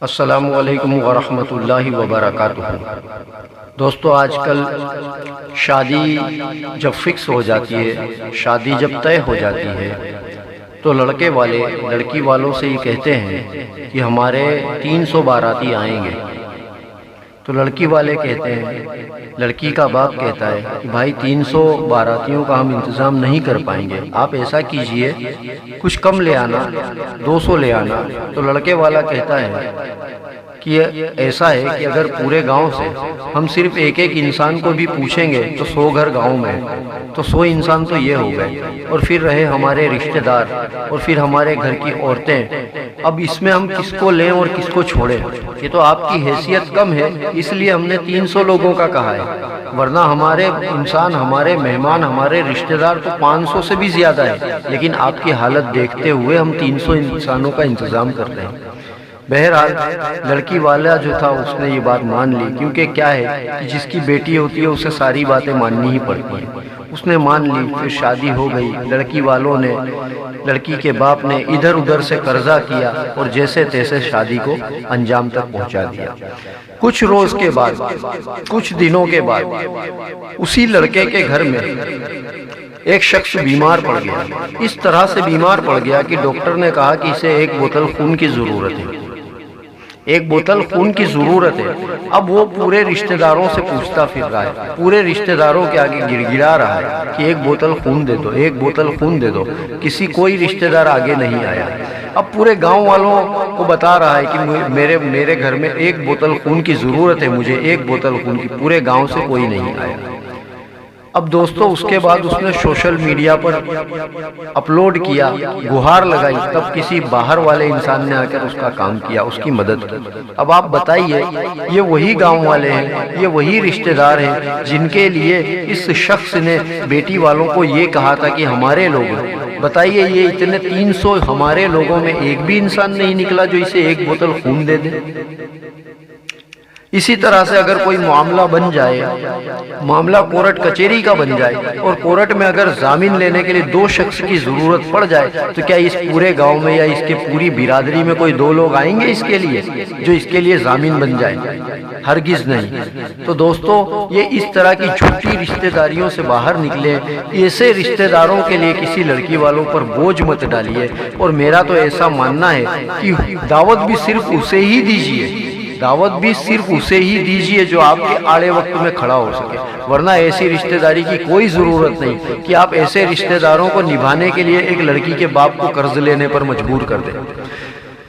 अस्सलामु अलैकुम वरहमतुल्लाहि वबरकातुहू। दोस्तों, आजकल शादी जब फिक्स हो जाती है, शादी जब तय हो जाती है, तो लड़के वाले लड़की वालों से ये कहते हैं कि हमारे 300 बाराती आएंगे। तो लड़की वाले कहते हैं, लड़की का बाप कहता है कि भाई 300 बारातियों का हम इंतज़ाम नहीं कर पाएंगे, आप ऐसा कीजिए कुछ कम ले आना, 200 ले आना। तो लड़के वाला कहता है कि ऐसा है कि अगर पूरे गांव से हम सिर्फ एक एक इंसान को भी पूछेंगे तो 100 घर गांव में, तो 100 इंसान तो ये हो गए, और फिर रहे हमारे रिश्तेदार और फिर हमारे घर की औरतें। अब इसमें हम किसको लें और किसको छोड़ें? ये तो आपकी हैसियत कम है, इसलिए हमने 300 लोगों का कहा है, वरना हमारे इंसान, हमारे मेहमान, हमारे रिश्तेदार तो 500 से भी ज़्यादा है। लेकिन आपकी हालत देखते हुए हम 300 इंसानों का इंतज़ाम कर रहे हैं। बहरहाल लड़की वाला जो था उसने ये बात मान ली, क्योंकि क्या है कि जिसकी बेटी होती है उसे सारी बातें माननी ही पड़ती हैं। उसने मान ली, फिर शादी हो गई। लड़की वालों ने, लड़की के बाप ने इधर उधर से कर्जा किया और जैसे तैसे शादी को अंजाम तक पहुंचा दिया। कुछ रोज के बाद, कुछ दिनों के बाद उसी लड़के के घर में एक शख्स बीमार पड़ गया। इस तरह से बीमार पड़ गया कि डॉक्टर ने कहा कि इसे एक बोतल खून की ज़रूरत है, एक बोतल खून की ज़रूरत है। अब वो पूरे रिश्तेदारों से पूछता फिर रहा है, पूरे रिश्तेदारों के आगे गिड़गिड़ा रहा है कि एक बोतल खून दे दो, एक बोतल खून दे दो। कोई रिश्तेदार आगे नहीं आया। अब पूरे गांव वालों को बता रहा है कि मेरे घर में एक बोतल खून की ज़रूरत है, मुझे एक बोतल खून की। पूरे गाँव से कोई नहीं आया। अब दोस्तों, उसके बाद उसने सोशल मीडिया पर अपलोड किया, गुहार लगाई, तब किसी बाहर वाले इंसान ने आकर उसका काम किया, उसकी मदद की। अब आप बताइए, ये वही गांव वाले हैं, ये वही रिश्तेदार हैं जिनके लिए इस शख्स ने बेटी वालों को ये कहा था कि हमारे लोग। बताइए, ये इतने 300 हमारे लोगों में एक भी इंसान नहीं निकला जो इसे एक बोतल खून दे दे। इसी तरह से अगर कोई मामला बन जाए, मामला कोर्ट कचहरी का बन जाए, और कोर्ट में अगर जामीन लेने के लिए 2 शख्स की जरूरत पड़ जाए, तो क्या इस पूरे गांव में या इसके पूरी बिरादरी में कोई 2 लोग आएंगे इसके लिए, जो इसके लिए जामीन बन जाए? हरगिज नहीं। तो दोस्तों, ये इस तरह की झूठी रिश्तेदारियों से बाहर निकले। ऐसे रिश्तेदारों के लिए किसी लड़की वालों पर बोझ मत डालिए। और मेरा तो ऐसा मानना है कि दावत भी सिर्फ उसे ही दीजिए, दावत भी सिर्फ उसे ही दीजिए जो आपके आड़े वक्त में खड़ा हो सके, वरना ऐसी रिश्तेदारी की कोई ज़रूरत नहीं कि आप ऐसे रिश्तेदारों को निभाने के लिए एक लड़की के बाप को कर्ज लेने पर मजबूर कर दें।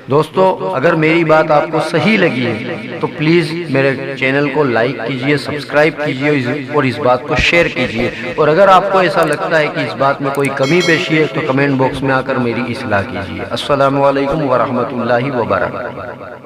दोस्तों, अगर मेरी बात आपको सही लगी है तो प्लीज़ मेरे चैनल को लाइक कीजिए, सब्सक्राइब कीजिए और इस बात को शेयर कीजिए। और अगर आपको ऐसा लगता है कि इस बात में कोई कमी पेशी है तो कमेंट बॉक्स में आकर मेरी इस्लाह कीजिए। अस्सलामु अलैकुम वरहमतुल्लाहि वबरकातुहू।